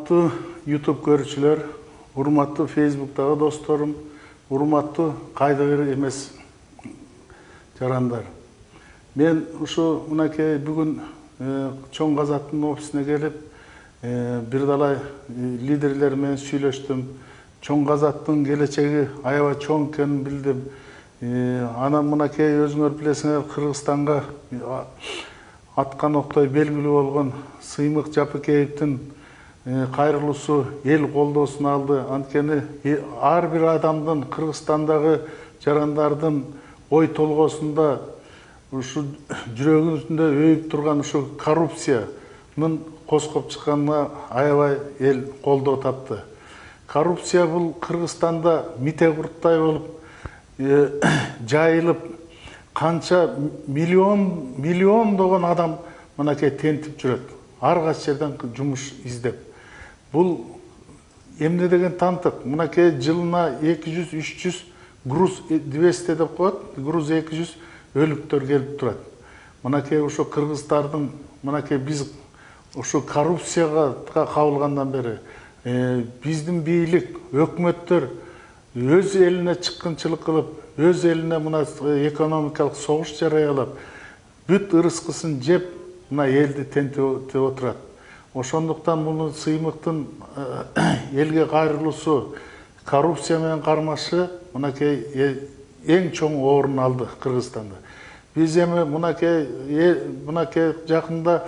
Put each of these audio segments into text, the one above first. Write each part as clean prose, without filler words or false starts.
Урматтуу YouTube көрүүчүлөр, урматтуу Facebook'тагы досторум, урматтуу кайдыгер эмес жарандар. Мен ушу мынакей бүгүн Чоң Казактын офисине келип, бир далай лидерлер менен сүйлөштүм. Чоң Казактын келечеги аябай чоң экенин билдим. Анан мынакей өзүңөр билесиңер, Кыргызстанга аткан октой белгилүү болгон Сыймык Жапыкеевдин кайрылуусу эл колдоосун алды. Анткени ар бир адамдын, Кыргызстандагы жарандардын ой толгоосунда ушу жүрөгүндө өйүп турган ушу коррупциянын коскоп чыкканына аябай эл колдоо тапты. Коррупция бул Кыргызстанда мите курттай болуп жайылып, канча миллиондогон адам мынакей тентип жүрөт. Ар кайсы жерден жумуш издеп. Бул эмне деген тантык? Мынакей жылына 200-300 груз 200 деп коет, груз 200 өлүктөр келип турат. Мынакей ошо кыргыздардын, мынакей биз ошо коррупцияга кабылгандан бери биздин бийлик, өкмөттөр өз элине чыккынчылык кылып, өз элине мына экономикалык согуш жарыялап, бүт ырыскысын жеп, мына элди тентип отурат. Ошондуктан муну Сыймыктын элге кайрылуусу, коррупция менен кармашы мынакей эң чоң орун алды Кыргызстанда. Биз эми мынакей жакында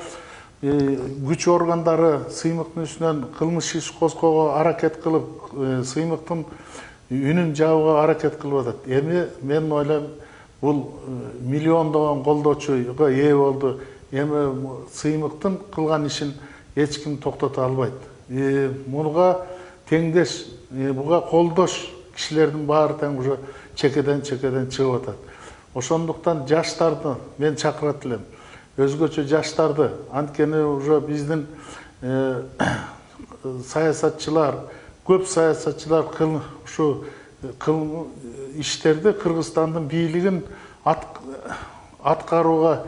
күч органдары Сыймыктын үстүнөн кылмыш иш козгоого аракет кылып, Сыймыктын үнүн жабууга аракет кылып атат. Эми мен ойлойм, бул миллиондогон колдоочуга ээ болду. Эми Сыймыктын кылган ишин эч ким токтото албайт. Муга теңдеш, буга колдош кишилердин баары тең уже чекеден чыгып атат. Ошондуктан жаштарды мен чакырат элем. Өзгөчө жаштарды, анткени уже биздин саясатчылар, көп саясатчылар ушу иштерди Кыргызстандын бийлигин аткарууга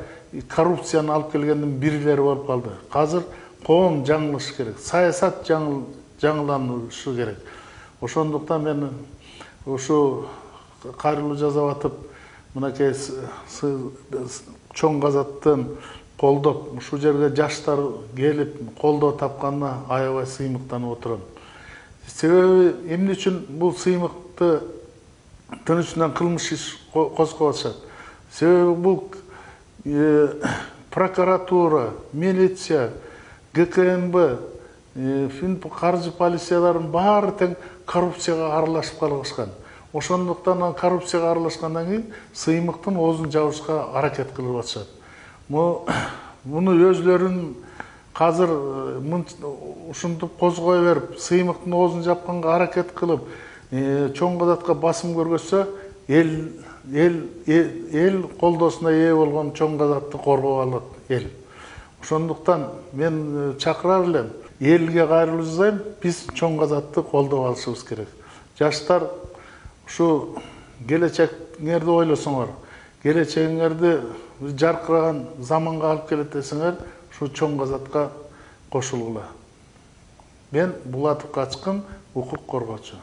коррупцияны алып келгендин бирлери болуп калды. Азыр коом жаңылыш керек, саясат жаңыланышы керек. Ошондуктан мен ушу кайрылуу жасап атып, мынакей Чоң Казактын колдоп, ушу жерге жаштар келип колдоо тапканына аябай сыймыктанып отурам. Себеби эмне үчүн бул Сыймыкты тынычынан кылмыш иш козгоп атышат? Себеби бул прокуратура, милиция, ГКМБ, каржы полицияларын баары тең коррупцияга аралашып калышкан. Ошондуктан коррупцияга аралашкандан кийин Сыймыктын оозун жабышка аракет кылып атышат. Муну өзлөрүн азыр ушинтип козгой берип, Сыймыктын оозун жапканга аракет кылып, Чоң Казакка басым көргөзсө, эл колдоосуна ээ болгон Чоң Казакты коргоп алат эл. Ошондуктан мен чакырар элем, элге кайрылуу жасайм, биз Чоң Казакты колдоп алышыбыз керек. Жаштар ушу келечекиңерди ойлосоңор, келечегиңерди жаркыраган заманга алып келет десеңер, ушу Чоң Казакка кошулгула. Мен Булатов Качкын, укук коргоочу.